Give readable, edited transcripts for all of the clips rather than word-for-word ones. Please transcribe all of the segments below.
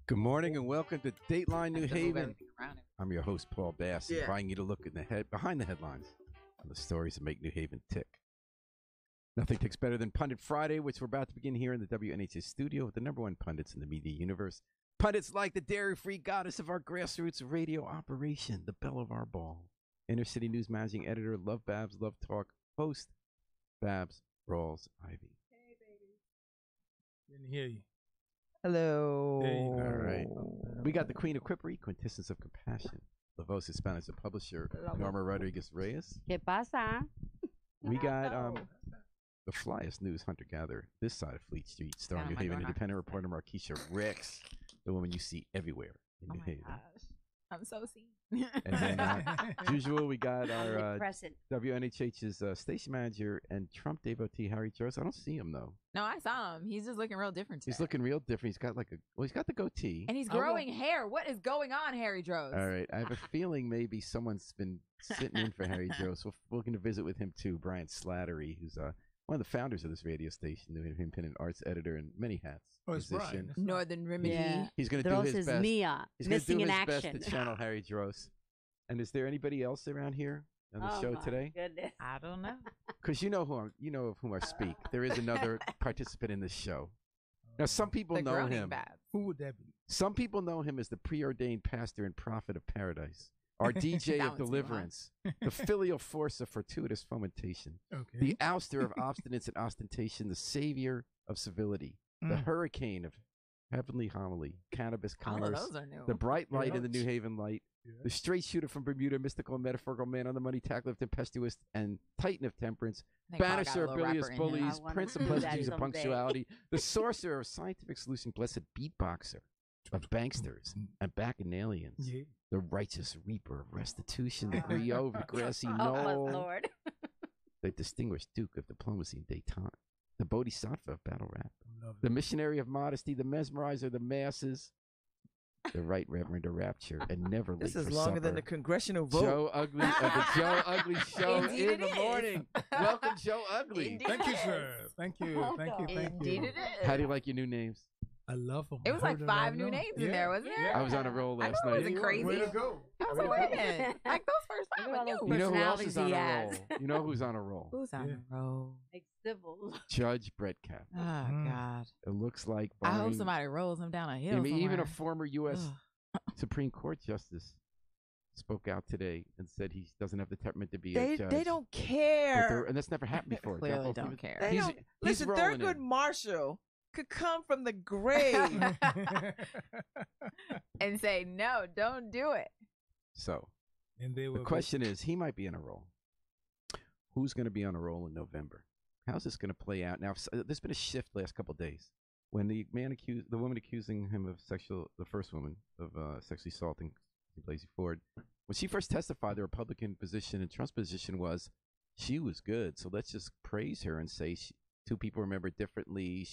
Good morning and welcome to Dateline New Haven. I'm your host, Paul Bass, inviting you to look behind the headlines on the stories that make New Haven tick. Nothing ticks better than Pundit Friday, which we're about to begin here in the WNHA studio with the number one pundits in the media universe. Pundits like the dairy-free goddess of our grassroots radio operation, the belle of our ball. Inner City News managing editor, Love Babs, Love Talk, host, Babs Rawls Ivy. Hey, baby. Didn't hear you. Hello. There you go. All right. We got the Queen of Quippery, Quintessence of Compassion. La Voz Hispanic, the publisher, Norma Rodriguez Reyes. ¿Qué pasa? We got the flyest news hunter-gatherer this side of Fleet Street, starring New Haven independent reporter Markeisha Ricks, the woman you see everywhere in New Haven. Gosh. I'm so seen. And then, as usual, we got our WNHH's station manager and Trump devotee, Harry Jones. I don't see him, though. No, I saw him. He's just looking real different today. He's looking real different. He's got he's got the goatee. And he's growing hair. What is going on, Harry Droz? All right. I have a feeling maybe someone's been sitting in for Harry Jones. We're looking to visit with him, too. Brian Slattery, who's one of the founders of this radio station, New Haven Independent arts editor and many hats. Oh, it's musician. Brian. Northern Remedy. Yeah. He's going to do his best. Mia, He's going to do missing his in best action. to channel Harry Droz. And is there anybody else around here on the show today? Goodness. I don't know. Because you know of whom I speak. There is another participant in this show. Now, some people The know groaning him. Babs. Who would that be? Some people know him as the preordained pastor and prophet of paradise, our DJ That of one's deliverance, the filial force of fortuitous fomentation, Okay. the ouster of obstinance and ostentation, the savior of civility, the hurricane of heavenly homily, cannabis All of commerce, those are new. the bright light in the Yes. New Haven light, Yeah. the straight shooter from Bermuda, mystical and metaphorical man on the money, tackler of tempestuous and titan of temperance, I think Paul got a banisher of little bilious rapper in him. bullies, I wanna prince of do that pleasantries and someday. punctuality, the sorcerer of scientific solution, blessed beatboxer of banksters and bacchanalians, Yeah. the righteous reaper of restitution, the griot of the grassy Oh, my knoll, Lord. the distinguished duke of diplomacy and détente, the bodhisattva of battle rap, Love the it. missionary of modesty, the mesmerizer of the masses, the right reverend of rapture, and never late This for is supper. longer than the congressional vote. Joe Ugly of the Joe Ugly Show Indeed in the it is. morning. Welcome, Joe Ugly. Indeed. Thank you, sir. Thank you. Thank you. Thank Indeed you. it is. How do you like your new names? I love them. It was like 5 new names in there, wasn't it? I was on a roll I last know it night. wasn't crazy. Way to go. I was Way to go. waiting. Like those first 5 Look at all were those new. You know who else is personalities on he a has. roll? You know who's on a roll? Who's on Yeah. the roll? Like civil. Judge Brett Kavanaugh. Oh, Mm. God. It looks like I hope barring- somebody rolls him down a hill. I mean, even a somewhere. former U.S. Ugh. Supreme Court justice spoke out today and said he doesn't have the temperament to be a They judge. they don't But care. and that's never happened before. Clearly Jeff, don't care. They He's- don't he's listen. rolling Thurgood in. Marshall could come from the grave. And say, no, don't do it. So And they the will question is, he might be on a roll. Who's going to be on a roll in November? How's this going to play out? Now, there's been a shift last couple of days when the woman accusing him of the first woman of sexually assaulting Blasey Ford, when she first testified, the Republican position and Trump's position was she was good, so let's just praise her and say two people remember differently.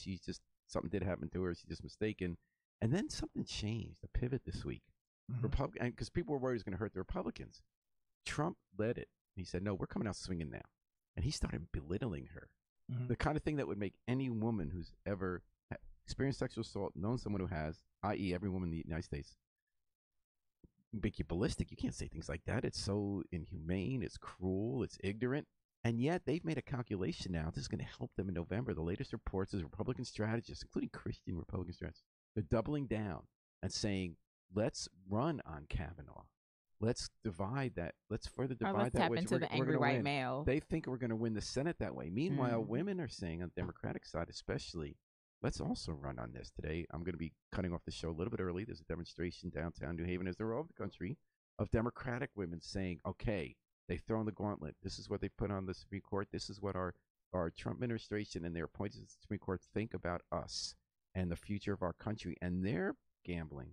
Something did happen to her. She's just mistaken. And then something changed, a pivot this week. Republican, because people were worried it was going to hurt the Republicans. Trump led it. He said, no, we're coming out swinging now. And he started belittling her. The kind of thing that would make any woman who's ever experienced sexual assault, known someone who has, i.e. every woman in the United States, make you ballistic. You can't say things like that. It's so inhumane. It's cruel. It's ignorant. And yet they've made a calculation now. This is going to help them in November. The latest reports is Republican strategists, including Christian Republican strategists, they're doubling down and saying, let's run on Kavanaugh. Let's divide that. Let's further Or divide let's that. tap wedge. into We're the gonna angry white win. male. They think we're going to win the Senate that way. Meanwhile, Mm. women are saying on the Democratic side especially, let's also run on this today. I'm going to be cutting off the show a little bit early. There's a demonstration downtown New Haven, as there are all over the country, of Democratic women saying, okay, they've thrown the gauntlet. This is what they put on the Supreme Court. This is what our Trump administration and their appointed Supreme Court think about us and the future of our country. And they're gambling.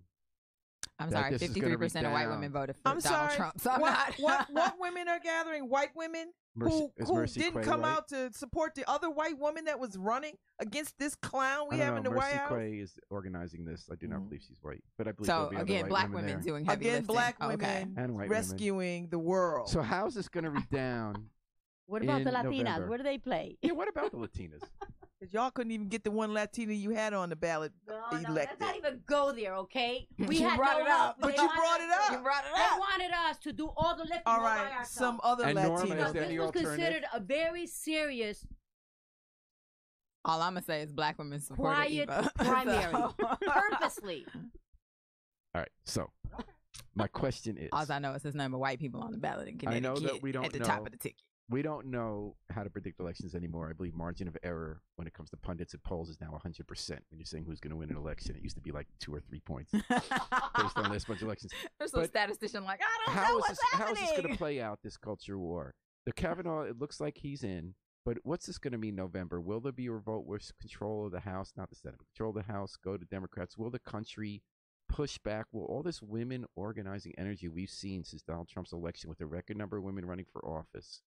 I'm that sorry, this is gonna 53% of white redound. women voted for I'm Donald sorry. Trump. So I'm what, not. what women are gathering? White women who didn't Quay come white? out to support the other white woman that was running against this clown we I don't have in know. the White Mercy House. Quay is organizing this. I do not Mhm. believe she's white, but I believe So there'll be other again, white black women women there. doing heavy Again, lifting. black Okay. women And white women. rescuing the world. So how's this going to redound? What about In the Latinas? November. Where do they play? Yeah, what about the Latinas? Because y'all couldn't even get the one Latina you had on the ballot No, elected. let's not even go there, okay? We You had brought no it up. help. But They you wanted brought it us up. to- You brought it They up. wanted us to do all the lifting All all by right, ourselves. some other And Norma, Latinos. is Because there this any was alternative? considered a very serious All I'm gonna say is black women supported quiet Eva. primary, So- purposely. All right. So, my question is: All I know is there's number white people on the ballot in I Connecticut. know that we don't at the know. top of the ticket. we don't know how to predict elections anymore. I believe margin of error when it comes to pundits and polls is now 100%. When you're saying who's going to win an election, it used to be like 2 or 3 points based on this bunch of elections. There's some But statistician like, I don't know How is what's this? How is happening. this going to play out? This culture war. The Kavanaugh. It looks like he's in. But what's this going to mean November? Will there be a revolt with control of the House, not the Senate, but control of the House, go to Democrats? Will the country push back? Will all this women organizing energy we've seen since Donald Trump's election with a record number of women running for office,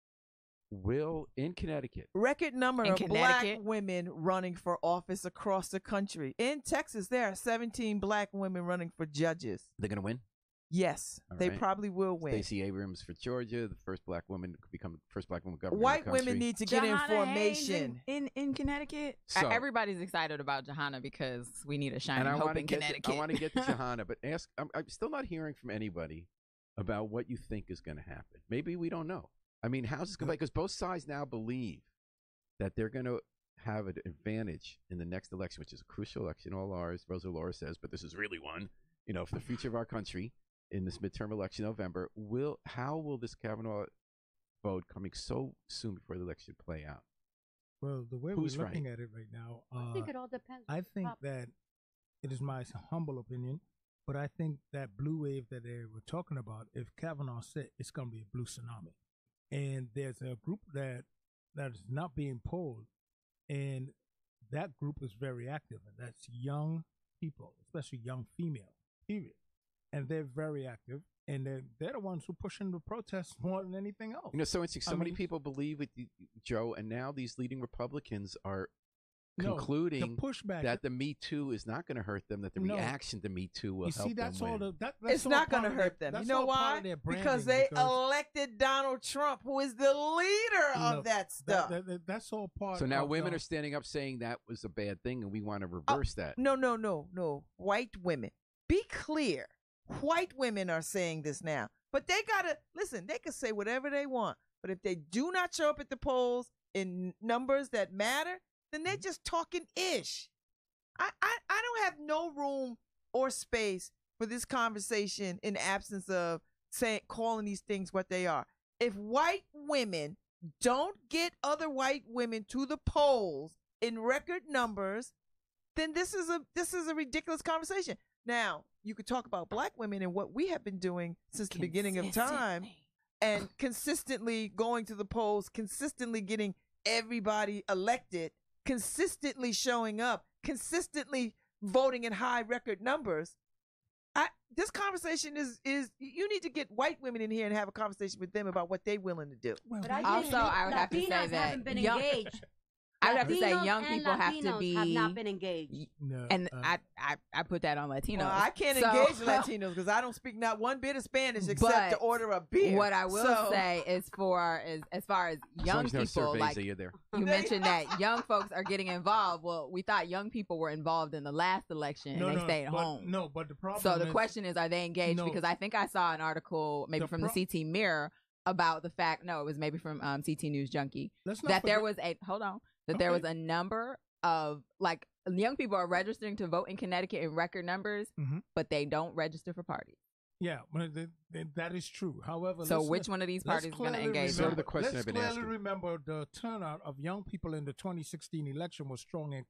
will, in Connecticut, Record number In of black Connecticut? women running for office across the country. In Texas, there are 17 black women running for judges. they're going to win? Yes, All they right. probably will win. Stacey Abrams for Georgia, the first black woman to become the first black woman governor. White in the country. women need to get Johanna information. Haynes in Connecticut. So- Everybody's excited about Johanna because we need a shining And I hope want to in get Connecticut. I want to get to Johanna, but ask. I'm still not hearing from anybody about what you think is going to happen. Maybe we don't know. I mean, how's this going to play? Because both sides now believe that they're going to have an advantage in the next election, which is a crucial election. All ours, Rosa Laura says, but this is really one. You know, for the future of our country in this midterm election in November. How will this Kavanaugh vote coming so soon before the election play out? Well, the way Who's we're looking right? at it right now, I think it all depends. I think Pop- that it is my humble opinion, but I think that blue wave that they were talking about, if Kavanaugh said, it's going to be a blue tsunami. And there's a group that is not being polled, and that group is very active, and that's young people, especially young female, period. And they're very active, and they're the ones who pushing the protests more than anything else. You know, so interesting. So I many mean- people believe with you, Joe, and now these leading Republicans are No, concluding the pushback that the Me Too is not going to hurt them, that the No. reaction to Me Too will you help see, that's them all win. that's It's all not part going to of their- hurt them. You that's know all part why? of their Because branding, they elected Donald Trump, who is the leader of Look, that stuff. that's all part. So now of women the- are standing up saying that was a bad thing, and we want to reverse that. No. White women. Be clear. White women are saying this now. But they got to, listen, they can say whatever they want. But if they do not show up at the polls in numbers that matter, then they're just talking ish. I don't have no room or space for this conversation in absence of calling these things what they are. If white women don't get other white women to the polls in record numbers, then this is a ridiculous conversation. Now, you could talk about black women and what we have been doing since the beginning of time, and consistently going to the polls, consistently getting everybody elected, consistently showing up, consistently voting in high record numbers. This conversation is you need to get white women in here and have a conversation with them about what they're willing to do. But I Also, think I would have to say Latinas that haven't been young- engaged. I would have to say Latinos young and people have to Latinos be, have not been engaged. No, and I put that on Latinos. Well, I can't So- engage Latinos because I don't speak not one bit of Spanish except to But order a beer. What I will So- say is as far as As long young as no people, surveys like are you there. you mentioned that young folks are getting involved. Well, we thought young people were involved in the last election and they stayed home. No, but the problem. So the is, question is, are they engaged? No. Because I think I saw an article maybe The from the CT Mirror about the fact, no, it was maybe from CT News Junkie, let's not that there forget- was there was Okay. a number of like young people are registering to vote in Connecticut in record numbers, Mhm. but they don't register for parties. Yeah, but that is true. However, So let's- which one of these let's parties is going to clearly engage? Sort of remember- the question let's I've been clearly asking. remember the turnout of young people in the 2016 election was strong and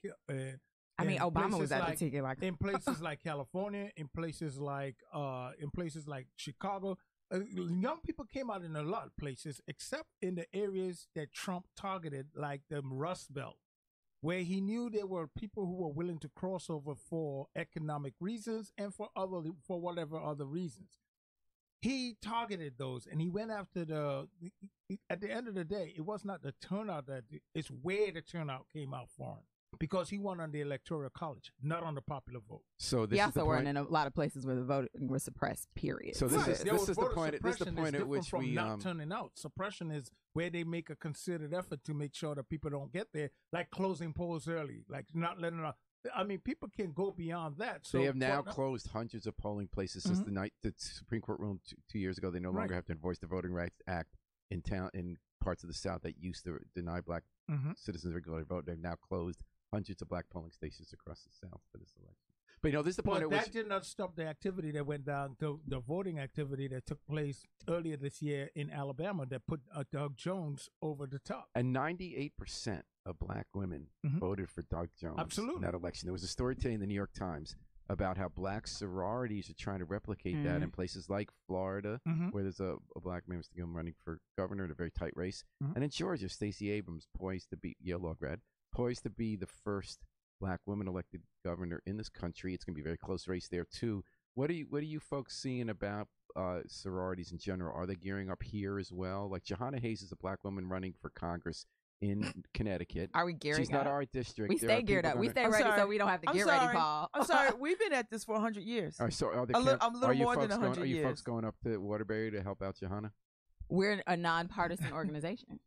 I mean, in Obama was places at the like- ticket like in places like California, in places like Chicago. Young people came out in a lot of places, except in the areas that Trump targeted, like the Rust Belt, where he knew there were people who were willing to cross over for economic reasons and for whatever other reasons. He targeted those, and he went after at the end of the day, it was not the turnout it's where the turnout came out foreign. because he won on the electoral college, not on the popular vote. So this He is the also weren't point. in a lot of places where the voting was suppressed. Period. So this Right. is There this was is the voter point. This is the suppression. It's point at different which from we not turning out. Suppression is where they make a considered effort to make sure that people don't get there, like closing polls early, like not letting out. I mean, people can go beyond that. So they have now but- closed hundreds of polling places since the night the Supreme Court ruled 2 years ago. They no longer Right. have to enforce the Voting Rights Act in parts of the South that used to deny black citizens regular vote. They've now closed hundreds of black polling stations across the South for this election. But this is the point But at that which did not stop the activity that went down to the voting activity that took place earlier this year in Alabama that put Doug Jones over the top. and 98% of black women Mhm. voted for Doug Jones Absolutely. in that election. There was a story today in the New York Times about how black sororities are trying to replicate that in places like Florida, Mhm. where there's a black man running for governor in a very tight race. Mhm. And in Georgia, Stacey Abrams poised to be Yale law grad, poised to be the first black woman elected governor in this country. It's going to be a very close race there too. What are you folks seeing about sororities in general? Are they gearing up here as well? Like Johanna Hayes is a black woman running for Congress in Connecticut. Are we gearing She's not up? our district. We There are stay geared people up. We gonna- stay I'm ready sorry. so we don't have to I'm get sorry. ready, Paul. I'm sorry. We've been at this for 100 years. All right, so are, I'm a little more than 100 Are you years. folks going up to Waterbury to help out Johanna? We're a nonpartisan organization,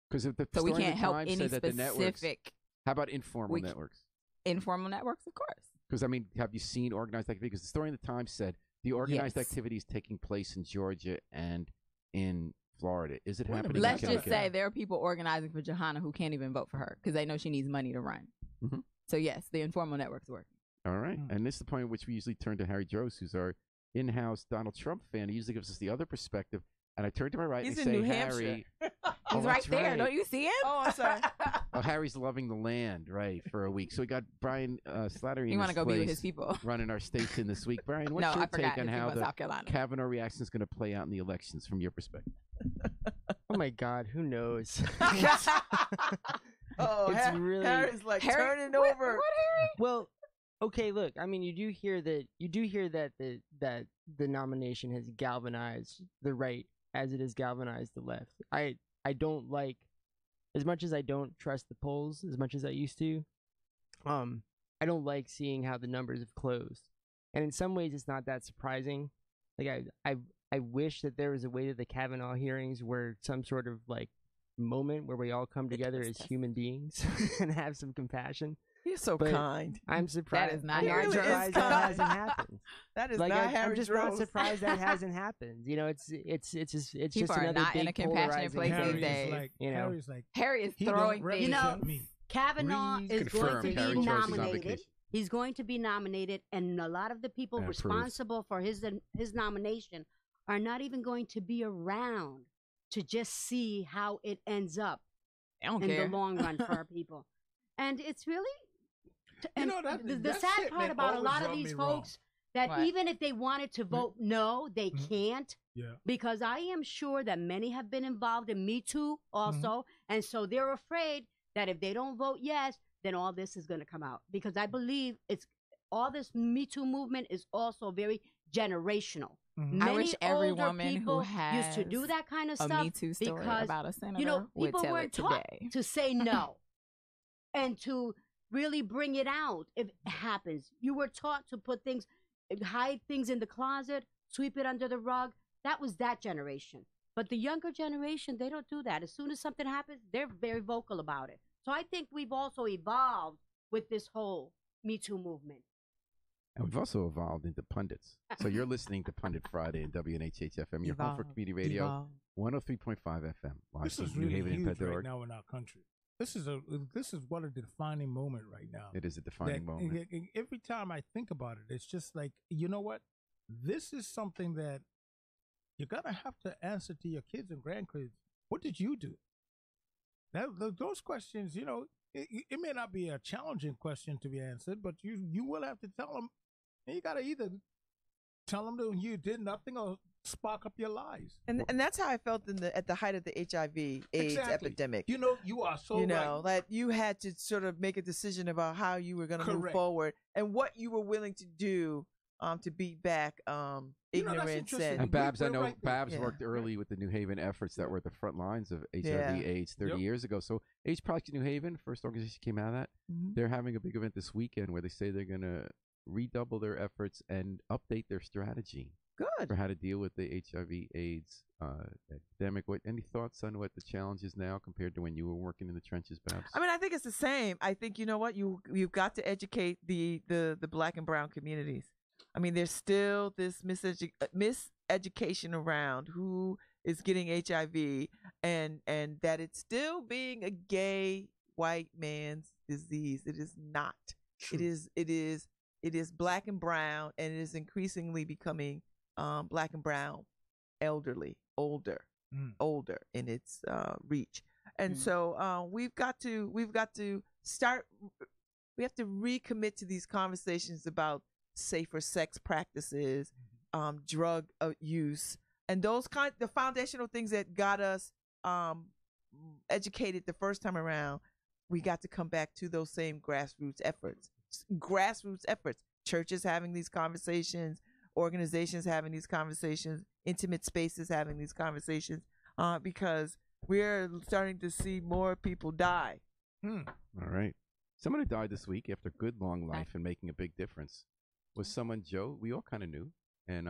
Because the so we story in can't the help Times any said that the networks. specific How about informal we- networks? informal networks, of course. Because I mean, have you seen organized activity? Because the story in the Times said the organized Yes. activity is taking place in Georgia and in Florida. Is it Wait a happening? minute. in Let's just Connecticut? say there are people organizing for Johanna who can't even vote for her because they know she needs money to run. Mhm. So yes, the informal networks work. All right, Mm. and this is the point at which we usually turn to Harry Jost, who's our in-house Donald Trump fan. He usually gives us the other perspective. And I turn to my right He's and in say, New Hampshire. Harry. He's Oh, right that's there. right. Don't you see him? Oh, I'm sorry. Oh, Harry's loving the land, right, for a week. So we got Brian Slattery You in want his to go be with place his people? running our station this week. Brian, what's No, your I forgot. take on His how people in the South Carolina. Kavanaugh reaction is going to play out in the elections from your perspective? Oh my God, who knows? Oh, It's really- Harry's like Harry, turning what- over. What, Harry? Well, okay, look, I mean, you do hear that the nomination has galvanized the right as it has galvanized the left. I don't like, as much as I don't trust the polls as much as I used to. I don't like seeing how the numbers have closed, and in some ways, it's not that surprising. Like I wish that there was a way that the Kavanaugh hearings were some sort of like moment where we all come together as human beings and have some compassion. You're so But- kind. I'm surprised. is not I'm Harry Jost. surprised that hasn't happened. That is Like not I'm Harry just Jost. not surprised that hasn't happened. You know, it's just People are another not in big a compassionate polarizing place these thing. Harry days. is like, You know. Harry's like, Harry is he throwing don't things. represent me. Kavanaugh Read- is Confirmed. going to Harry be Jost is on nominated. vacation. He's going to be nominated, and a lot of the people And approved. responsible for his nomination are not even going to be around to just see how it ends up I don't in care. the long run for our people. And it's really You know, that- the that sad part statement about a always lot of rubbed these me wrong. folks that What? even if they wanted to vote no, they Mhm. can't. Yeah. Because I am sure that many have been involved in Me Too also, Mm-hmm. and so they're afraid that if they don't vote yes, then all this is going to come out. Because I believe it's all this Me Too movement is also very generational. Mhm. I Many wish every older woman who people used to do has that kind of a stuff Me Too story because about a senator you know would people tell weren't it taught today. to say no and to really bring it out if it happens. You were taught to put things, hide things in the closet, sweep it under the rug. That was that generation. But the younger generation, they don't do that. As soon as something happens, they're very vocal about it. So I think we've also evolved with this whole Me Too movement. And we've also evolved into pundits. So you're listening to Pundit Friday in WNHH-FM, your home for community radio, 103.5 FM, live This from is New really Haven and huge right Pedro. now in our country. This is what a defining moment right now. It is a defining moment. Every time I think about it, it's just like, you know what? This is something that you're gonna have to answer to your kids and grandkids. What did you do? Those questions, you know, it may not be a challenging question to be answered, but you will have to tell them. And you gotta either tell them that you did nothing or spark up your lies. And that's how I felt at the height of the HIV/AIDS Exactly. epidemic. You know, you are so You know, right. that you had to sort of make a decision about how you were going to move Correct. forward and what you were willing to do to beat back You know, that's ignorance interesting. And Babs, I We're know right there. Babs Yeah. worked early with the New Haven efforts that were at the front lines of HIV Yeah. AIDS 30 Yep. years ago. So AIDS Project New Haven, first organization came out of that. Mhm. They're having a big event this weekend where they say they're going to redouble their efforts and update their strategy Good. for how to deal with the HIV AIDS epidemic. Any thoughts on what the challenge is now compared to when you were working in the trenches, Babs? I mean, I think it's the same. I think, you know what, you've got to educate the black and brown communities. I mean, there's still this miseducation around who is getting HIV, and that it's still being a gay white man's disease. It is not. True. It is black and brown, and it is increasingly becoming black and brown, older in its reach. And so we have to recommit to these conversations about safer sex practices, drug use, and the foundational things that got us educated the first time around. We got to come back to those same grassroots efforts. Churches having these conversations, organizations having these conversations, intimate spaces having these conversations, because we're starting to see more people die. All right. Someone who died this week after a good long life and making a big difference was someone, Joe, we all kind of knew, and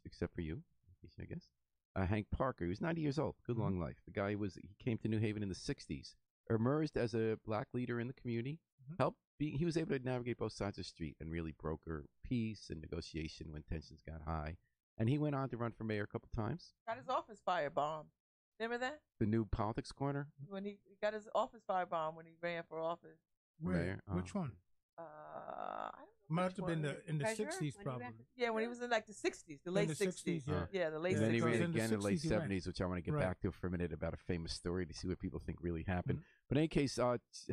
except for you, I guess. Hank Parker. He was 90 years old. Good long life. The guy he came to New Haven in the 60s, emerged as a black leader in the community, he was able to navigate both sides of the street and really broker peace and negotiation when tensions got high. And he went on to run for mayor a couple times. Got his office firebombed. Remember that? The new politics corner? When he got his office firebombed when he ran for office. Mayor. Which one? I don't know. Might have been in the Treasurer? 60s, When he probably. ran Yeah, when he was in like the 60s, the late 60s. yeah. The late And then he 60s. ran In the again in the late 60s he ran. 70s, which I want to get Right. back to for a minute about a famous story to see what people think really happened. But in any case,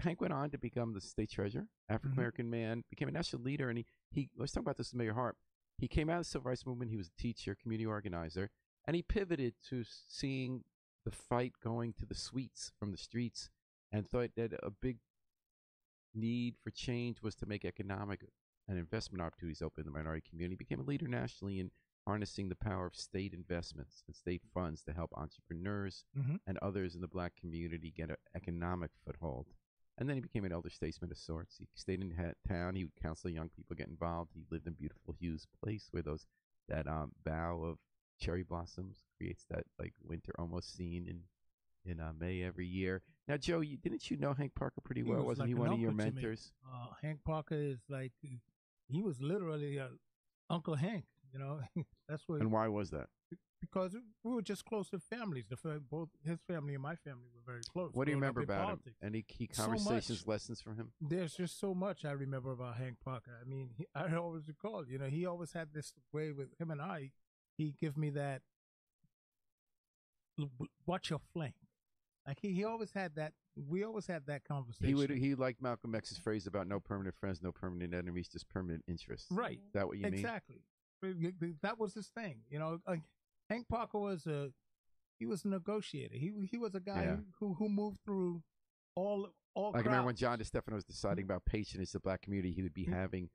Hank went on to become the state treasurer, African-American man, became a national leader, and he let's talk about this with Mayor Hart. He came out of the civil rights movement. He was a teacher, community organizer, and he pivoted to seeing the fight going to the suites from the streets and thought that a big need for change was to make economic and investment opportunities open in the minority community. Became a leader nationally in harnessing the power of state investments and state funds to help entrepreneurs and others in the black community get an economic foothold. And then he became an elder statesman of sorts. He stayed in town. He would counsel young people get involved. He lived in beautiful Hughes Place, where that bough of cherry blossoms creates that like winter almost scene in May every year. Now, Joe, didn't you know Hank Parker pretty well? Wasn't he like one an of your uncle to me. mentors? Hank Parker is like, he was literally Uncle Hank, you know. That's what. And why was that? Because we were just close to families. Both his family and my family were very close. What do you growing up remember in about politics. him? Any key So conversations, much. lessons from him? There's just so much I remember about Hank Parker. I mean, I always recall, you know, he always had this way with him and I. He give me that, watch your flank. Like he always had that. We always had that conversation. He liked Malcolm X's phrase about no permanent friends, no permanent enemies, just permanent interests. Right. Is that what you mean? Exactly. That was his thing. You know, Hank Parker was a negotiator. He was a guy who moved through all. Like I remember when crowds. John DeStefano was deciding about patronage of the black community, he would be having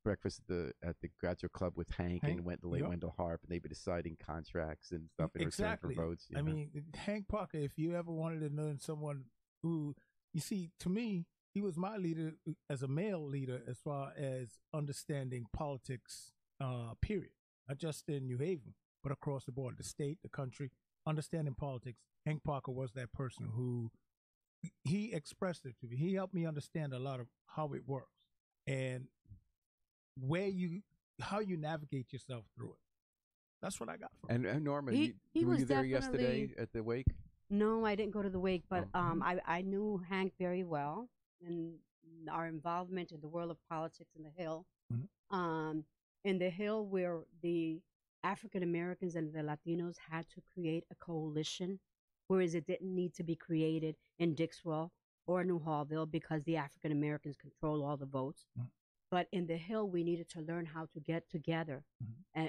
breakfast at the graduate club with Hank and Wendell Harp, and they'd be deciding contracts and stuff in return for votes. I mean, Hank Parker, if you ever wanted to know someone who, you see, to me, he was my leader as a male leader as far as understanding politics, period. Not just in New Haven, but across the board, the state, the country, understanding politics. Hank Parker was that person who, he expressed it to me. He helped me understand a lot of how it works and how you navigate yourself through it. That's what I got from him. And Norma, He were was you there definitely- yesterday at the wake? No, I didn't go to the wake, but Oh. I knew Hank very well and our involvement in the world of politics in the Hill. In the Hill, where the African Americans and the Latinos had to create a coalition, whereas it didn't need to be created in Dixwell or New Hallville because the African Americans control all the votes. But in the Hill, we needed to learn how to get together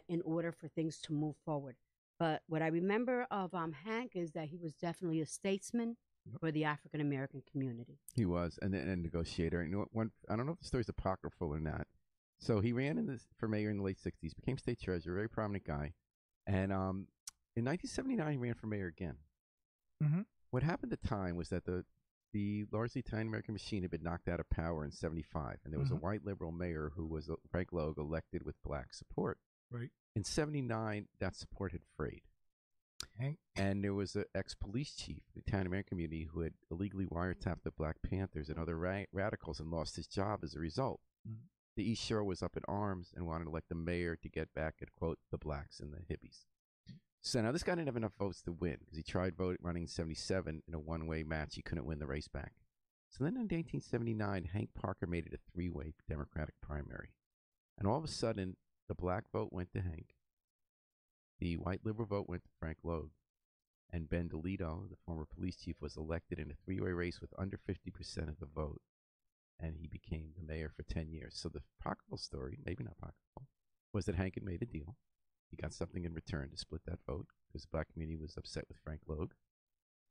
in order for things to move forward. But what I remember of Hank is that he was definitely a statesman for the African American community. He was, and a negotiator. And I don't know if the story's apocryphal or not, So he ran for mayor in the late 60s, became state treasurer, very prominent guy. And in 1979, he ran for mayor again. Mm-hmm. What happened at the time was that the largely Italian-American machine had been knocked out of power in 75, and there was a white liberal mayor who was Frank Logue, elected with black support. Right. In 79, that support had frayed. And there was an ex-police chief in the Italian-American community who had illegally wiretapped the Black Panthers and other radicals and lost his job as a result. Mm-hmm. The East Shore was up in arms and wanted to elect the mayor to get back at, quote, the blacks and the hippies. So now this guy didn't have enough votes to win because he tried running in 77 in a one-way match. He couldn't win the race back. So then in 1979, Hank Parker made it a three-way Democratic primary. And all of a sudden, the black vote went to Hank. The white liberal vote went to Frank Logue. And Ben DeLito, the former police chief, was elected in a three-way race with under 50% of the vote. And he became the mayor for 10 years. So the apocryphal story, maybe not apocryphal, was that Hank had made a deal. He got something in return to split that vote because the black community was upset with Frank Logue.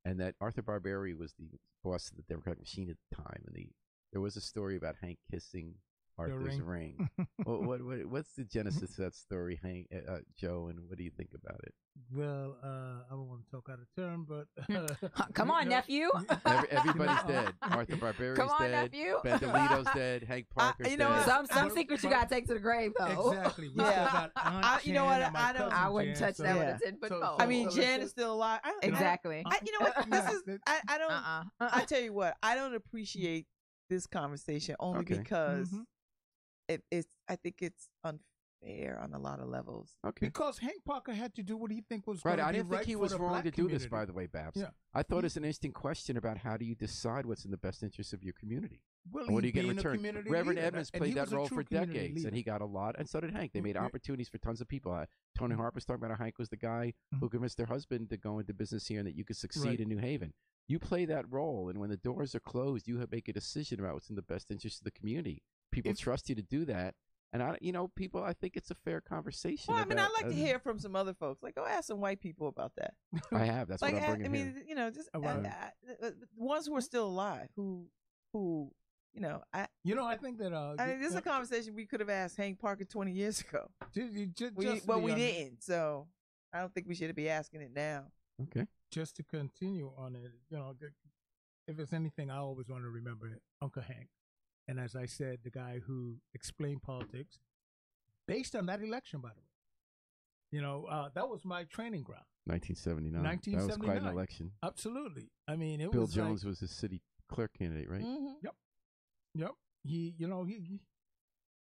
And that Arthur Barberi was the boss of the Democratic machine at the time. And there was a story about Hank kissing Arthur's ring. What's the genesis of that story, Hank, Joe, and what do you think about it? Well, I don't want to talk out of turn, but come on, nephew. Everybody's dead. Arthur Barberi's come on, dead. Nephew. Ben DeLito's dead. Hank Parker's dead. Some secrets you gotta take to the grave, though. Exactly. You know what? I wouldn't touch that with a 10-foot pole. I mean, Jan is still alive. Exactly. You know what? This is. I don't. I tell you what. I don't appreciate this conversation only because I think it's unfair on a lot of levels. Okay. Because Hank Parker had to do what he think was right. I didn't think he was wrong to do this, by the way, Babs. Yeah. I thought it's an interesting question about how do you decide what's in the best interest of your community. Well, and what do you get in return? Reverend leader, Edmonds played that role for decades, and he got a lot, and so did Hank. They made opportunities for tons of people. Tony Harper's talking about how Hank was the guy who convinced their husband to go into business here and that you could succeed in New Haven. You play that role, and when the doors are closed, you make a decision about what's in the best interest of the community. People trust you to do that. And people, I think it's a fair conversation. Well, I mean, I'd like to hear from some other folks. Like, go ask some white people about that. I have. That's what I'm bringing here. I mean, just the ones who are still alive, who, I think that. This is a conversation we could have asked Hank Parker 20 years ago. We didn't. So I don't think we should be asking it now. Okay. Just to continue on it, if it's anything, I always want to remember Uncle Hank. And as I said, the guy who explained politics based on that election, by the way. That was my training ground. 1979. That was quite an election. Absolutely. I mean, Bill Jones was the city clerk candidate, right? Mm-hmm. Yep. He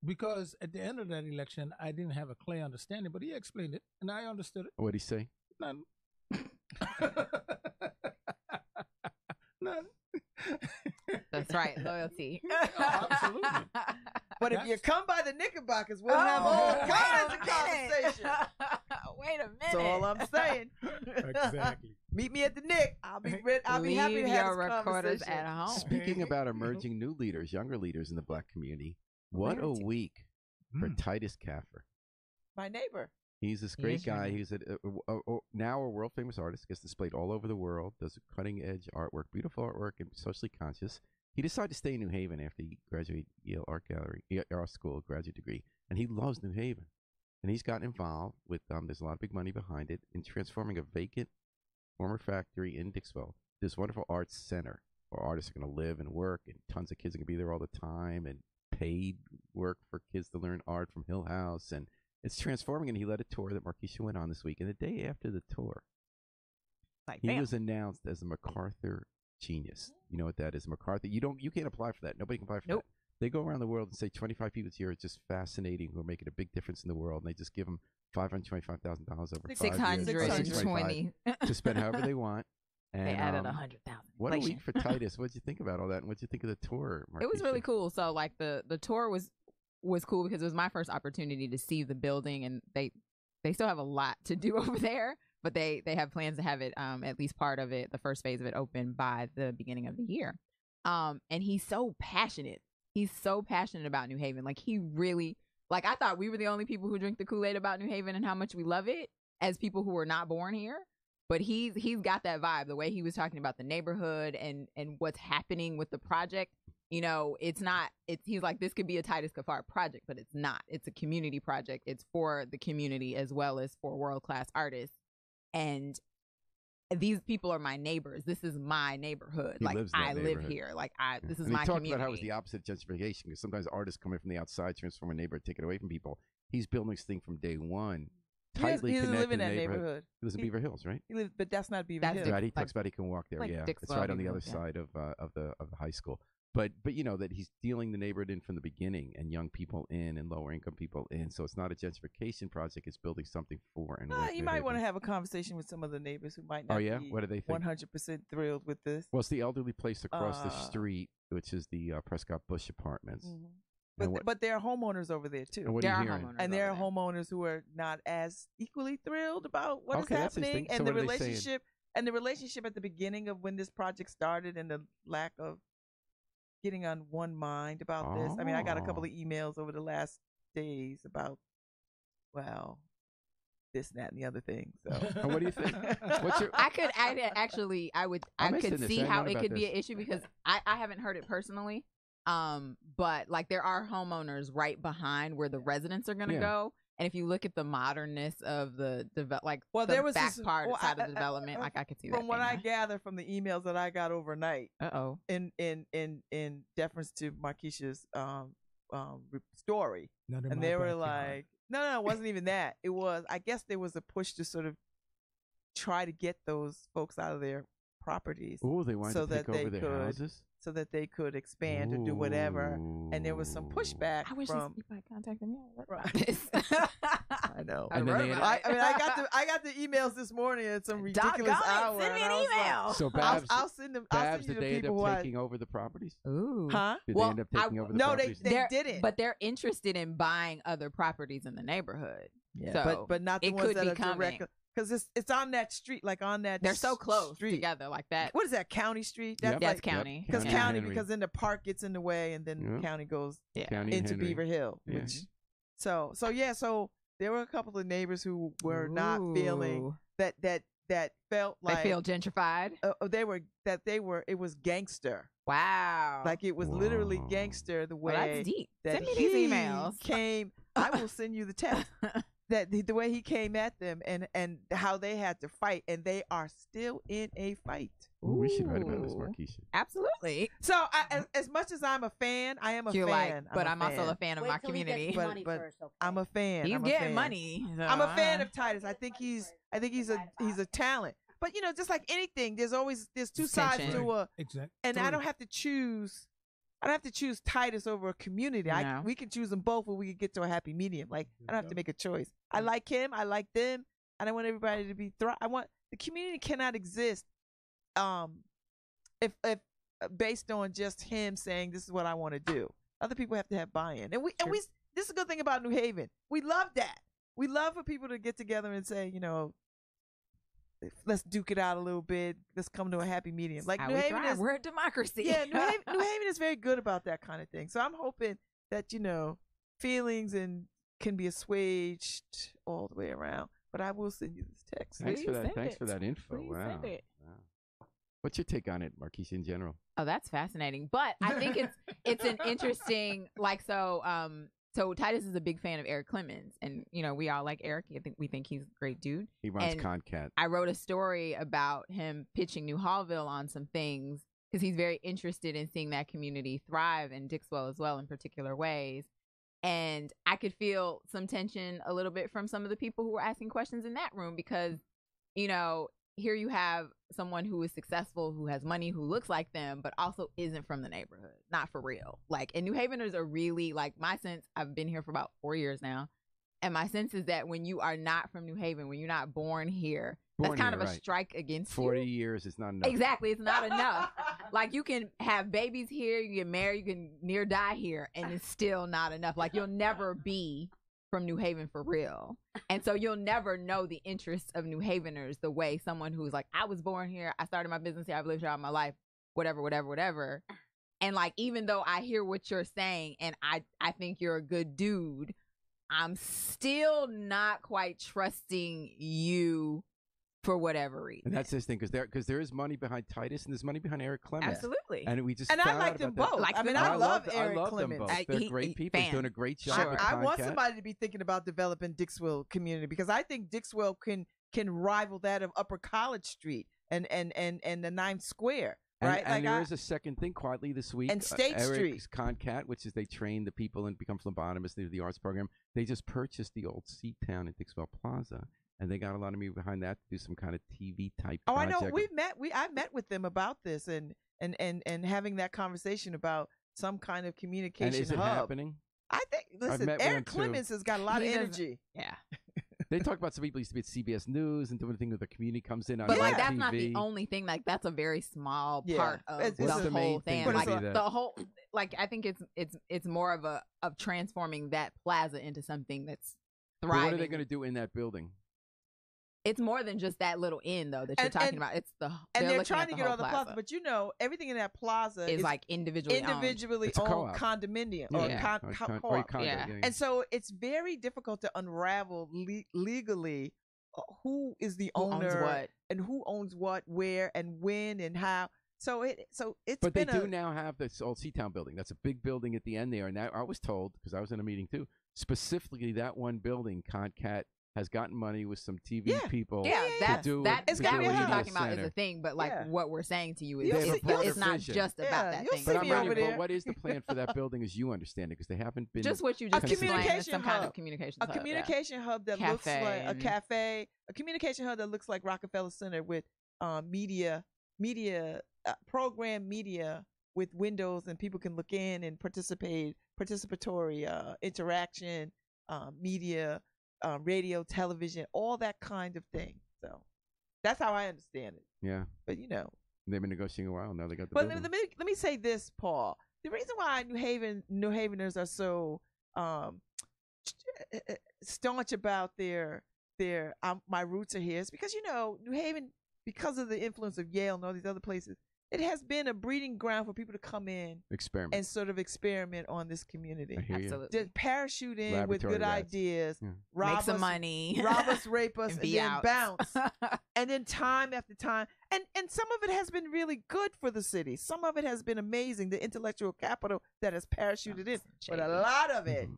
because at the end of that election, I didn't have a clear understanding, but he explained it, and I understood it. What'd he say? None. None. That's right, loyalty. Absolutely. But if you come by the Knickerbockers, we'll have all kinds of conversation. Wait a minute. That's all I'm saying. Exactly. Meet me at the Nick. I'll be happy to have this conversation. At home. Speaking about emerging new leaders, younger leaders in the black community, what a week for Titus Caffer. My neighbor. He's this great guy. He's now a world famous artist. Gets displayed all over the world. Does cutting edge artwork, beautiful artwork, and socially conscious. He decided to stay in New Haven after he graduated Yale Art School, graduate degree, and he loves New Haven. And he's gotten involved with there's a lot of big money behind it in transforming a vacant former factory in Dixwell. This wonderful arts center where artists are going to live and work, and tons of kids are going to be there all the time, and paid work for kids to learn art from Hill House, and it's transforming. And he led a tour that Markeisha went on this week. And the day after the tour, he was announced as a MacArthur Genius. You know what that is, MacArthur? You can't apply for that. Nobody can apply for that. They go around the world and say 25 people this year are just fascinating, who are making a big difference in the world, and they just give them $525,000 over 5 years. 620 to spend however they want. And, they added 100,000. What a week for Titus. What'd you think about all that? And what'd you think of the tour, Markeisha? It was really cool. So like the tour was cool because it was my first opportunity to see the building, and they still have a lot to do over there, but they have plans to have it at least part of it, the first phase of it, open by the beginning of the year. And he's so passionate. He's so passionate about New Haven. Like he really, like I thought we were the only people who drink the Kool-Aid about New Haven and how much we love it as people who were not born here. But he's got that vibe, the way he was talking about the neighborhood and what's happening with the project. you know, it's not, he's like, this could be a Titus Kaphar project, but it's not. It's a community project. It's for the community as well as for world-class artists. And these people are my neighbors. This is my neighborhood. He like, lives in that I live neighborhood. here. Like, this is and my he talked community. about how it was the opposite gentrification, because sometimes artists come in from the outside, transform a neighborhood, take it away from people. He's building this thing from day one. Tightly He doesn't connected live in to that the neighborhood. He lives in Beaver Hills, right? He lives, but that's not Beaver That's Hills. Right. He like- talks about he can walk there. like Yeah, it's Dixwell, right on the Beaver other Hills, side of the high school. But you know that he's dealing the neighborhood in from the beginning, and young people in, and lower income people in. So it's not a gentrification project. It's building something for and with You might New want to Haven. have a conversation with some of the neighbors who might not Oh yeah, be what do they think? 100% thrilled with this. Well, it's the elderly place across the Uh, street, which is the Prescott Bush Apartments. Mhm. And what, But there are homeowners over there too. and what There are are you hearing? homeowners And there are over there. homeowners who are not as equally thrilled about what is Okay, that's happening, interesting. So and the what are they saying? relationship at the beginning of when this project started, and the lack of getting on one mind about this. I mean, I got a couple Oh. of emails over the last days about, well, this, that, and the other thing. So, And what do you think? What's your- I could actually, I I'm could interested in this. see I how heard it about could be this. an issue because I haven't heard it personally. But like there are homeowners right behind where the residents are going to Yeah. go. And if you look at the modernness of the Well, the there was back this- part well, side I- of the development, like I could see from what I that. gather from the emails that I got overnight, Uh-oh. in deference to Markeisha's story, Not in and my they were backyard. like, no, it wasn't even that. It was, I guess, there was a push to sort of try to get those folks out of their properties Oh, they wanted so to take that they over their could houses. so that they could expand or do whatever. And there was some Ooh. pushback I wish from. these people had contacted me. I wrote Right. about this. I know. I And then wrote they had- about I it. mean, I got the emails this morning at some ridiculous Doggone it, hour. send me and an I was like, email. So Babs, I'll send them. I'll Babs, send you did the they end people up who taking over the properties? Ooh. Huh? Did Well, they end up taking over the no, properties? they They're- didn't. But they're interested in buying other properties in the neighborhood. Yeah, So, but not the it ones could that be are coming. direct, because it's on that street, like on that. They're so close street. together like that. What is that, County Street? Yep. That's like, county. because County and county, Henry. because then the park gets in the way, and then Yeah. county goes Yeah. County and into Henry. Beaver Hill. Yeah. Which, so there were a couple of neighbors who were not feeling Ooh. that felt They like feel gentrified. it was gangster, Wow. like it was literally Wow. gangster the well, way that's deep. that Send me he these emails. came. I will send you the text. That the way he came at them and how they had to fight, and they are still in a fight. Ooh, we should write about this, Ooh. Markeisha. Absolutely. So as much as I'm a fan, I am a You're fan. like, but I'm also a fan of Wait my till he gets community. But- money but first, okay? I'm a fan. He's I'm a getting fan. money. so, I'm a fan of Titus. I think he's a talent. But just like anything, there's two sides Tension. to a, Exactly. and I don't have to choose. I don't have to choose Titus over a community. No. We can choose them both, or we can get to a happy medium. Like I don't have to make a choice. I like him. I like them, and I want everybody to be I want the community cannot exist, if based on just him saying this is what I want to do. Other people have to have buy-in, and we this is a good thing about New Haven. We love that. We love for people to get together and say, let's duke it out a little bit. Let's come to a happy medium. Like How New we Haven thrive. is, We're a democracy. yeah, New Haven is very good about that kind of thing. So I'm hoping that feelings can be assuaged all the way around. But I will send you this text. Thanks for Please that. send Thanks it. for that info. Please Wow. send it. Wow. What's your take on it, Markeisha, in general? Oh, that's fascinating. But I think it's an interesting so Titus is a big fan of Eric Clemens, and we all like Eric. We think he's a great dude. He runs And Concat. I wrote a story about him pitching New Hallville on some things because he's very interested in seeing that community thrive, and Dixwell as well in particular ways. And I could feel some tension a little bit from some of the people who were asking questions in that room because, here you have someone who is successful, who has money, who looks like them, but also isn't from the neighborhood. Not for real. And New Haveners are really, my sense, I've been here for about 4 years now. And my sense is that when you are not from New Haven, when you're not born here, that's kind of a right. strike against 40 you. years is not enough. Exactly. It's not enough. You can have babies here, you get married, you can near die here, and it's still not enough. You'll never be from New Haven for real. And so you'll never know the interests of New Haveners the way someone who's I was born here, I started my business here, I've lived here all my life, whatever. And even though I hear what you're saying and I think you're a good dude, I'm still not quite trusting you for whatever reason. And that's his thing, because there is money behind Titus and there's money behind Eric Clemens. Absolutely. And we just And I found like out them about that. both. Like I mean, them I both. love I Eric love them Clemens. both. They're great people. He's fan. doing a great job. Sure. at I want Concat. somebody to be thinking about developing Dixwell community, because I think Dixwell can rival that of Upper College Street and the Ninth Square. Right, And there is a second thing quietly this week. And State Street. Eric's Concat, which is they train the people and become phlebotomists through the arts program. They just purchased the old Seat Town at Dixwell Plaza, and they got a lot of money behind that to do some kind of TV type. Oh, I project. know. I met with them about this and having that conversation about some kind of communication And is it hub. happening? I think. Listen, met with him, Eric too. Clemens has got a lot of He doesn't- energy. Yeah. They talk about some people used to be at CBS News and doing a thing where the community comes in on But like live that's TV. not the only thing. Like that's a very small Yeah. part of It's the the main whole thing thing. to Like be that. the whole, like I think it's more of transforming that plaza into something that's But thriving. what are they going to do in that building? It's more than just that little inn though that you're And- talking and- about. It's the And they're looking trying at to the get whole all the plaza, but everything in that plaza is like individually owned. individually It's a owned co-op. condominium Yeah. or Yeah. Or co-op. condo, Yeah. And so it's very difficult to unravel legally who is the Who owner owns what? and who owns what, where, and when, and how. So it's But they been do now have this old Seatown building. That's a big building at the end there. And that, I was told, because I was in a meeting too, specifically that one building, Concat, has gotten money with some TV Yeah. people. Yeah, yeah, that's do that. it- It's to That gonna do what be a you're media talking about is center. a thing, but like Yeah. what we're saying to you is You'll They have see- a broader it's not vision. just about Yeah, that you'll thing. see But I'm me wondering, over there. but what is the plan for that building as you understand it? Because they haven't been. Just what you A just explained, communication some kind hub. of communication a hub, yeah. communication hub that looks Cafe like a and- cafe, a communication hub that looks like Rockefeller Center with media program media with windows and people can look in and participatory interaction, media, radio, television, all that kind of thing. So that's how I understand it. Yeah. But They've been negotiating a while. Now they got the but building. let me say this, Paul. The reason why New Haveners are so staunch about their my roots are here is because New Haven, because of the influence of Yale and all these other places, it has been a breeding ground for people to come in Experiment. and sort of experiment on this community. I hear you. Absolutely. Just parachute in with Laboratory good rats. ideas, Yeah. rob Make some us, money, rob us, rape us, and and be then out. bounce. And then time after time. And some of it has been really good for the city. Some of it has been amazing, the intellectual capital that has parachuted in. But a lot of it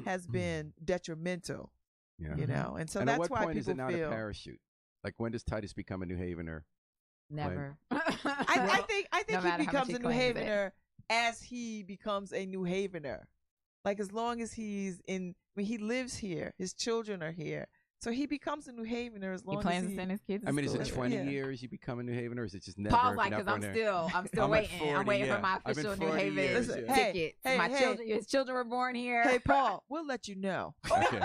has been detrimental, Yeah. And so and that's at what why point is people it not feel. a parachute? Like when does Titus become a New Havener? Never. I think No he matter how much becomes he a New claims it. Havener as he becomes a New Havener. Like as long as he's in, he lives here, his children are here, so he becomes a New Havener as He long plans as to send his kids. To I mean, is it school. 20 Yeah. years you become a New Havener, or is it just never? Paul's if like, you're because not I'm born there? I'm still I'm at waiting. 40, I'm waiting yeah. for my I've been official New 40 Haven years, Listen, yeah. tickets. hey, My hey. children, his children were born here. Hey, Paul, we'll let you know. Okay.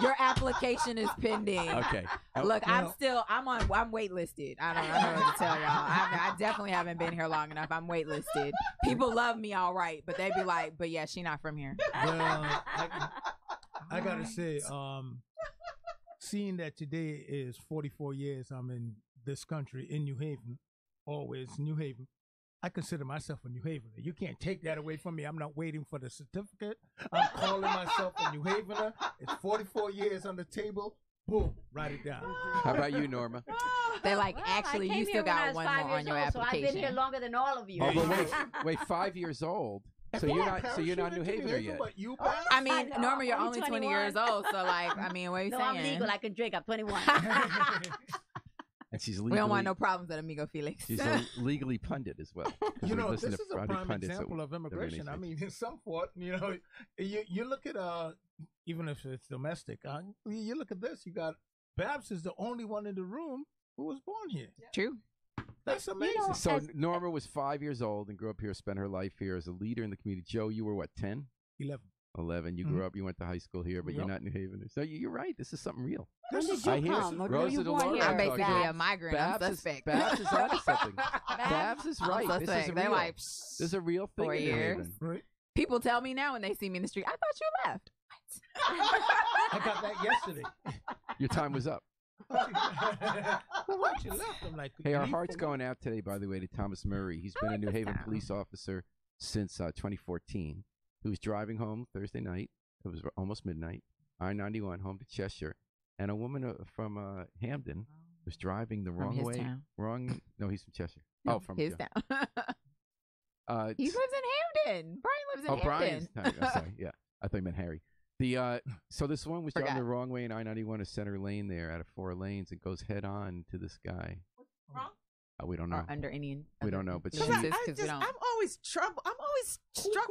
Your application is pending. Okay. Look, Now- I'm waitlisted. I don't know what to tell y'all. I definitely haven't been here long enough. I'm waitlisted. People love me all right, but they be like, but yeah, she not from here. Well, I gotta say, seeing that today is 44 years I'm in this country in New Haven, always New Haven. I consider myself a New Havener. You can't take that away from me. I'm not waiting for the certificate. I'm calling myself a New Havener. It's 44 years on the table. Boom, write it down. How about you, Norma? They're like, Well, actually, I you came still here when I got was one 5 more on years your old, so I've been here application. longer than all of you. Oh, but wait, 5 years old. So you're not. So you're not New Havener yet. But you back? I mean, I know, Norma, you're only only 20 21. years old, so like, I mean, what are you No, saying? I'm legal. I can drink. I'm 21. And she's We legally. don't want no problems at Amigo Felix. She's legally pundit as well. 'cause You we know, listen this to is a Rowdy prime Pundits at example of immigration. I WNHH. mean, in some form, you look at even if it's domestic, you look at this. You got Babs is the only one in the room who was born here. True. That's amazing. So Norma was 5 years old and grew up here, spent her life here as a leader in the community. Joe, you were what, 10? 11. 11. You grew up, you went to high school here, but you're Yep. not New Havener. So you're right. This is something real. When did I you hear come? When were Rosa you born DeLauro here? I'm talking. basically a Babs? migrant. I'm Babs suspect. Babs is onto something. Babs is I'm right. This is suspect. They real. like, This is a real thing 4 in New years. Haven. Right? people tell me now when they see me in the street, I thought you left. I got that yesterday. Your time was up. Well, once you left, I'm like, Hey, our leave heart's for going out today, by the way, to Thomas Murray. He's been a New Haven police officer since 2014. He was driving home Thursday night. It was almost midnight. I-91 home to Cheshire. And a woman from Hamden was driving the From wrong his way. town. Wrong. No, he's from Cheshire. No, Oh, from his yeah. town. He lives in Hampton. Brian lives in Hampton. Brian's town. I'm sorry. Yeah, I thought you meant Harry. The so this one was driving Forgot. the wrong way in I-91 to center lane there out of 4 lanes and goes head on to this guy. What's wrong? We don't know. Or under Indian. We don't know, but she- influences, I'm always struck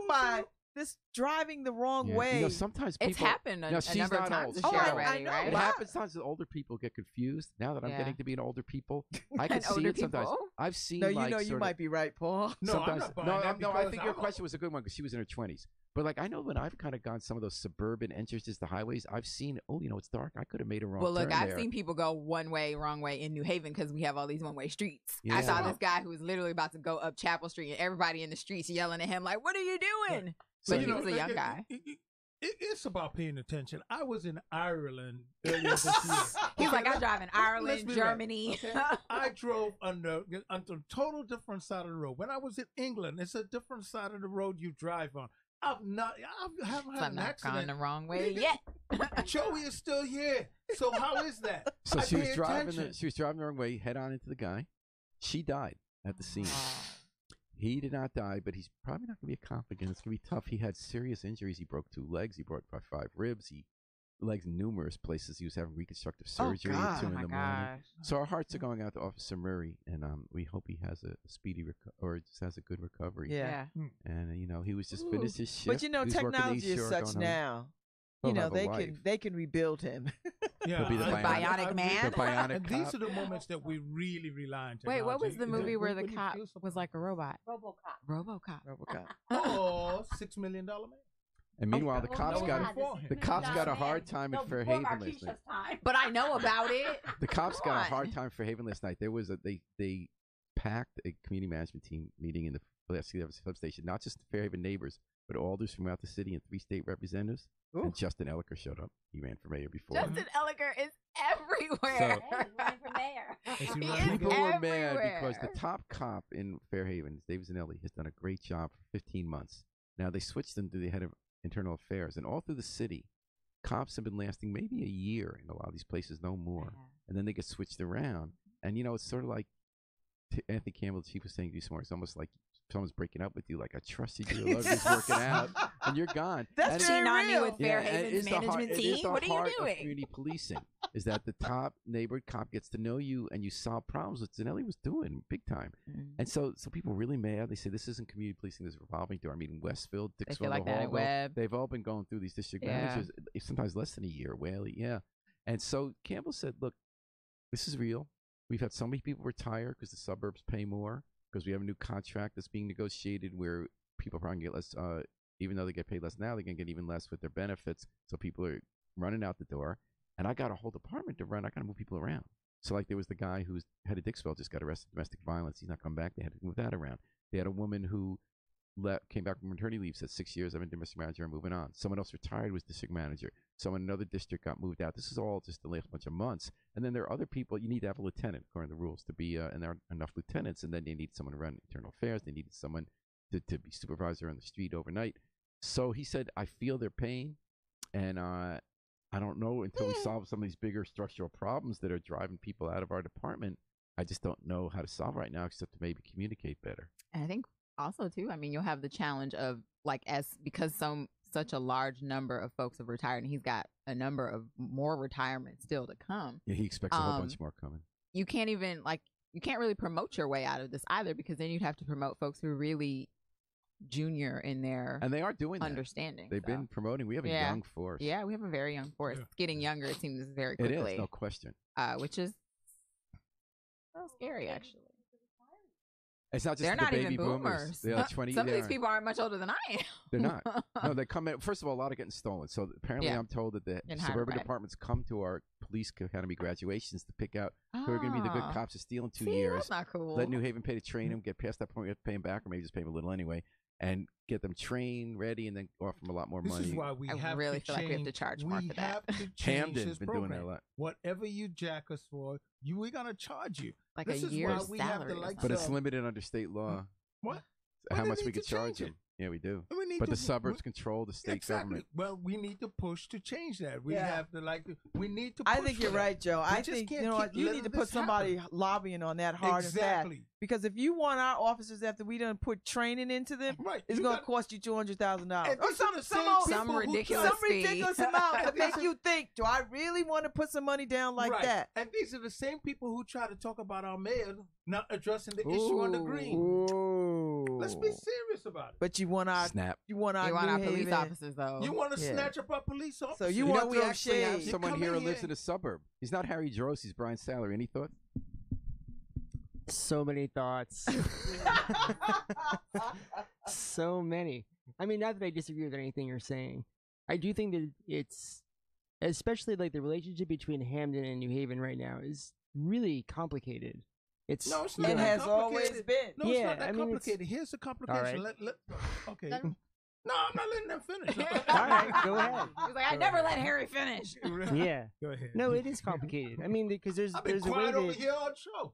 by this driving the wrong way. You know, sometimes people. It's happened a she's number of not times old. this Oh, year I already, know. right? It Wow. happens sometimes that older people get confused. Now that I'm Yeah. getting to be an older people, I can And see older it sometimes. people? I've seen. No, you like, know you sort of- might be right, Paul. No, I'm sometimes, not buying no, that no. I because think your I'm question was a good one because she was in her 20s. But like I know when I've kind of gone some of those suburban entrances to highways, I've seen. Oh, it's dark. I could have made a wrong Well, look, turn I've there. seen people go one way, wrong way in New Haven because we have all these one-way streets. Yeah. I saw this guy who was literally about to go up Chapel Street, and everybody in the streets yelling at him like, "What are you doing?" So But you he was a young guy. It's about paying attention. I was in Ireland earlier this year. He's like, "I drive in Let's Ireland, be Germany." right, okay? I drove onto a total different side of the road. When I was in England, it's a different side of the road you drive on. I haven't had I'm an not accident. gone the wrong way Maybe- yet. Joey is still here. So how is that? So I she was pay driving. attention. She was driving the wrong way, head on into the guy. She died at the scene. Oh. He did not die, but he's probably not going to be a cop again. It's going to be tough. He had serious injuries. He broke 2 legs. He broke 5 ribs. He legs in numerous places. He was having reconstructive surgery God. at 2 Oh in my the morning. gosh. So our hearts are going out to Officer Murray, and we hope he has a speedy or just has a good recovery. Yeah. And he was just Ooh. finished his shift. But you know, He was working the technology East is Shore, such going home. now. He'll You know, have a they wife. can rebuild him. Yeah, He'll be the bionic man. The bionic And these cop. are the moments that we really rely on technology. Wait, what was the Is movie that where the when you cop feel something- was like a robot? RoboCop. RoboCop. RoboCop. Oh, $6 million man. And meanwhile, the Oh, cops no, got no, a, before him. the cops got a hard time at Fairhaven last night. But I know about it. The cops Come got a on. hard time for Haven last night. There was they packed a community management team meeting in the substation, not just the Fairhaven neighbors, but alders from out the city and 3 state representatives. Ooh. And Justin Ellicker showed up. He ran for mayor before. Justin Ellicker is everywhere. Hey, running for mayor. Is he He running is People were mad everywhere. because the top cop in Fairhaven, David Zanelli, has done a great job for 15 months. Now they switched him to the head of internal affairs, and all through the city, cops have been lasting maybe a year in a lot of these places, no more. And then they get switched around, and it's sort of like Anthony Campbell, the chief, was saying this morning. It's almost like someone's breaking up with you. Like, I trusted you, I love you, it's working out, and you're gone. That's And very Cheating on you real. with yeah, and Fairhaven's it's the heart- management it is team. the What are heart you of doing? community policing is that the top neighborhood cop gets to know you and you solve problems, which Zanelli was doing big time. And so people are really mad. They say this isn't community policing, this is revolving door. I mean, Westfield, They Dixville, feel like that at Hallville, Webb. they've all been going through these district Yeah. managers, sometimes less than a year, Whaley, yeah. And so Campbell said, look, this is real. We've had so many people retire because the suburbs pay more, because we have a new contract that's being negotiated where people probably get less, even though they get paid less now, they're going to get even less with their benefits. So people are running out the door. And I got a whole department to run. I got to move people around. So like there was the guy who's head of Dixville, just got arrested for domestic violence. He's not come back. They had to move that around. They had a woman who came back from maternity leave, said 6 years, I've been district manager, I'm moving on. Someone else retired, was district manager. Someone in another district got moved out. This is all just the last bunch of months. And then there are other people, you need to have a lieutenant, according to the rules, to be, and there aren't enough lieutenants, and then they need someone to run internal affairs. They needed someone to be supervisor on the street overnight. So he said, I feel their pain, and I don't know until we solve some of these bigger structural problems that are driving people out of our department. I just don't know how to solve right now, except to maybe communicate better. And I think also too, I mean, you'll have the challenge of because such a large number of folks have retired, and he's got a number of more retirements still to come. Yeah, he expects a whole bunch more coming. You can't even you can't really promote your way out of this either, because then you'd have to promote folks who are really junior in their And they are doing that. understanding. They've been promoting. We have a young force. Yeah, we have a very young force. Yeah. It's getting younger, it seems, very It quickly. is, no question. Which is a little scary, actually. It's not just They're the not baby even boomers. They're like 20. Some of they these are. people aren't much older than I am. They're not. No, they come in. First of all, a lot are getting stolen. So apparently, Yeah. I'm told that the Getting hired suburban back. departments come to our police academy graduations to pick out who are going to be the good Ah. cops to steal in 2 See, years. that's not cool. Let New Haven pay to train them. Get past that point, we have to pay them back, or maybe just pay them a little anyway, and get them trained, ready, and then offer them a lot more This money. is why we I have really to feel like we have to change- charge more we for that. have to change Camden's his been doing that a program. lot. Whatever you jack us for, we're gonna charge you. Like This a is year's why we have salary the or likes But of- it's limited under state law. What? How Well, they much we need could to charge change them. Yeah, we do. We need But to- the suburbs control the state government. Well, we need to push to change that. We Yeah. have to we need to push I think for you're that. right, Joe. We I just think, can't you know what, keep you letting need to put this somebody happen. lobbying on that hard and Exactly. fast. Because if you want our officers, after we done put training into them, Right. it's You going to got- cost you $200,000. And Or these are the same old- Some people who ridiculous some fee. ridiculous amount to make you think, do I really want to put some money down like Right. that? And these are the same people who try to talk about our mayor not addressing the issue on the green. Ooh. Let's be serious about it. But you want our Snap. You want our New police Haven- officers though. You want to Yeah. snatch up our police officers. So you You want know, we throw actually have shade. someone come here who in lives here- in a suburb. He's not Harry Gross. He's Brian Salary. Any thoughts? So many thoughts. So many. I mean, not that I disagree with anything you're saying. I do think that it's, especially like the relationship between Hamden and New Haven right now is really complicated. It's No, it's you not It know, has complicated. always been. No, it's Yeah, not that I mean, it's- complicated. Here's the complication. right. Okay. Let him- No, I'm not letting them finish. All right, go ahead. He's like, I never let Harry finish. Yeah. Go ahead. No, it is complicated. I mean, because there's I've been a way quiet over that here all show.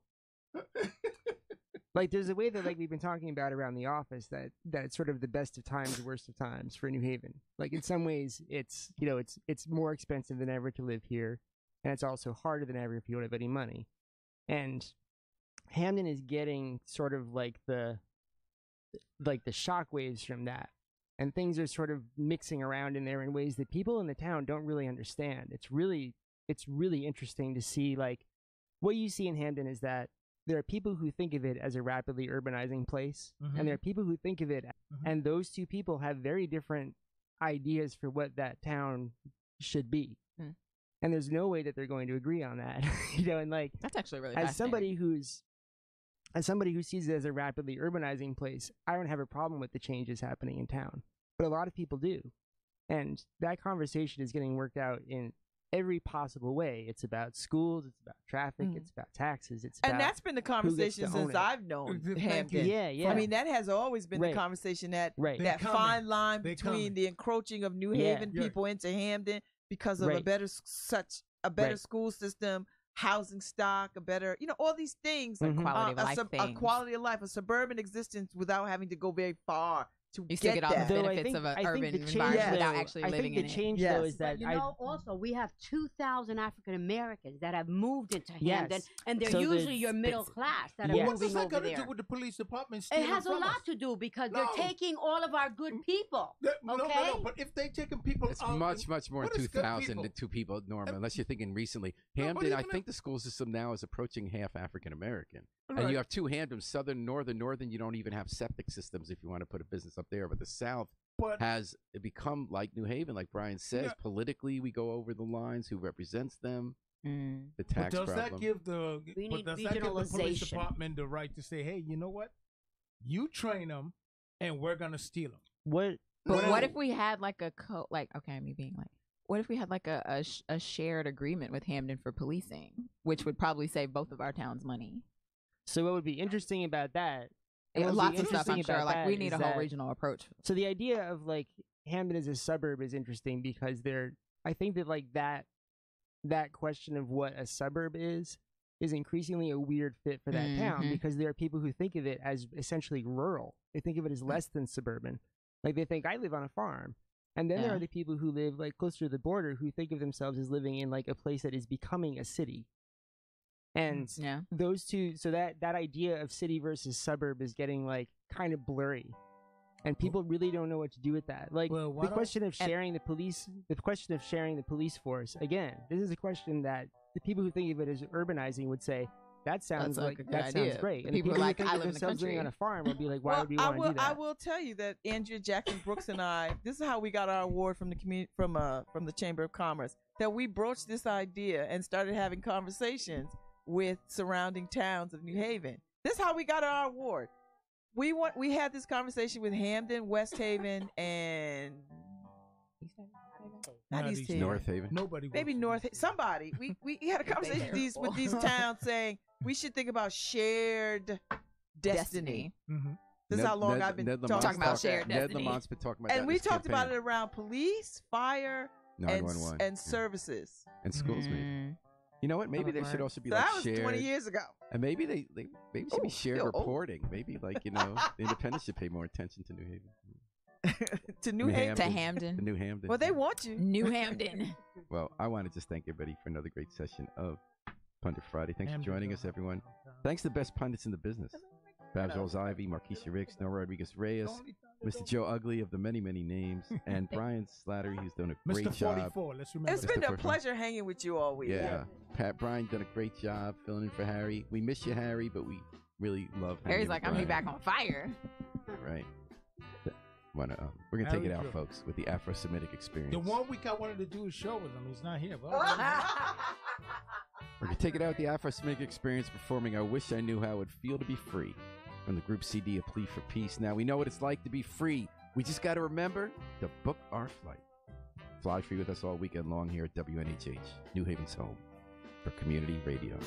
like there's a way that like we've been talking about around the office that it's sort of the best of times, worst of times for New Haven. Like in some ways, it's it's more expensive than ever to live here, and it's also harder than ever if you don't have any money. And Hamden is getting sort of like the shockwaves from that, and things are sort of mixing around in there in ways that people in the town don't really understand. It's really interesting to see. Like what you see in Hamden is that there are people who think of it as a rapidly urbanizing place, and there are people who think of it, and those two people have very different ideas for what that town should be. Mm. And there's no way that they're going to agree on that. And like That's actually really as fascinating. somebody who sees it as a rapidly urbanizing place, I don't have a problem with the changes happening in town, but a lot of people do. And that conversation is getting worked out in every possible way. It's about schools, it's about traffic, it's about taxes, it's about And that's been the gets to conversation own since it. I've known Thank Hampton. you. yeah. I mean, that has always been Right. the conversation that right. They that coming. fine line They between coming. the encroaching of New Yeah. Haven Yeah. people into Hamden because of a Right. better Right. school system, housing stock, a better, all these things. Mhm. Quality of life a things. quality of life, a suburban existence without having to go very far to You still get get all the that. Though benefits of an I think urban the change, environment without though, actually I living think in the it. change Yes. though is that But also we have 2,000 African Americans that have moved into Yes. Hamden, and they're So the- usually your middle class that are Yes. What's moving this over got to there. do with the police department It stealing has a from lot us? to do because No. they're taking all of our good people. No, Okay? but if they taking people It's out, much more what than is good 2,000 people? to two people, Norma, unless you're thinking recently. No, but Hamden, I even think the school system now is approaching half African American. And Right. you have two Hamdens, southern, northern. You don't even have septic systems if you want to put a business up there. But the south But has become like New Haven, like Brian says. Yeah. Politically, we go over the lines. Who represents them? Mm. The But tax does problem. that give the We but need does that give the police regionalization. department the right to say, hey, you know what? You train them, and we're gonna steal them. what But what No. if we had like a okay, me being like, what if we had like a shared agreement with Hamden for policing, which would probably save both of our towns money? so what would be interesting about that? and what would be Lots of stuff, I'm interesting sure. about Like we that need is a whole that- regional approach. So the idea of like Hamden as a suburb is interesting because I think that like that question of what a suburb is increasingly a weird fit for that town Mhm. because there are people who think of it as essentially rural. They think of it as less than suburban. Like they think I live on a farm. And then there Yeah. are the people who live like closer to the border who think of themselves as living in like a place that is becoming a city. And Yeah. those two, so that idea of city versus suburb is getting like kind of blurry, and people really don't know what to do with that. Like Well, why the don't- question of sharing the police force. Again, this is a question that the people who think of it as urbanizing would say that sounds That's, like, a good that sounds idea. great. The And the people people are who like, think I of live in the themselves living on country. a farm would be like, why would we I want to do that? I will tell you that Andrea Jackson Brooks and I, this is how we got our award from the community from the Chamber of Commerce. That we broached this idea and started having conversations with surrounding towns of New Haven. This is how we got our award. We had this conversation with Hamden, West Haven, and not Not East East Haven. North Haven. Nobody. Maybe votes for North. Somebody. We had a conversation with these terrible. towns saying we should think about shared destiny. me. Mhm. This is how long I've been Ned talking Talking about about shared that. Ned destiny. Lamont's been talking about that. And in we his talked about it campaign. around police, fire, and 911 and yeah. services. and schools. Maybe. Mm. You know what? Maybe would there should work. also be So like that was shared. 20 years ago. And maybe maybe it should be Ooh, shared feel old. reporting. Maybe like the independents should pay more attention to New Haven. to New New Haven. To The Hamden. New Hampton. Well, they want you. New Hamden. Well, I want to just thank everybody for another great session of Pundit Friday. Thanks for Hamden joining does us, have everyone. a- Thanks to the best pundits in the business. Babs Rolls Ivy, Marquisha Ricks, Noah Rodriguez Reyes, Mr. Joe Ugly of the many, many names, and Brian Slattery, who's done a great Mr. job. 44. Let's remember. It's that. been a 44. pleasure hanging with you all week. Yeah. Pat Brian done a great job filling in for Harry. We miss you, Harry, but we really love hanging Harry's with like, I'm gonna be Brian. back on fire. Right. We're going to take Harry it out, Drill. folks, with the Afro-Semitic experience. The 1 week I wanted to do a show with him, he's not here. But We're going to take it out with the Afro-Semitic experience performing I Wish I Knew How It Would Feel to Be Free from the group CD A Plea for Peace. Now, we know what it's like to be free. We just got to remember to book our flight. Fly free with us all weekend long here at WNHH, New Haven's home for community radio.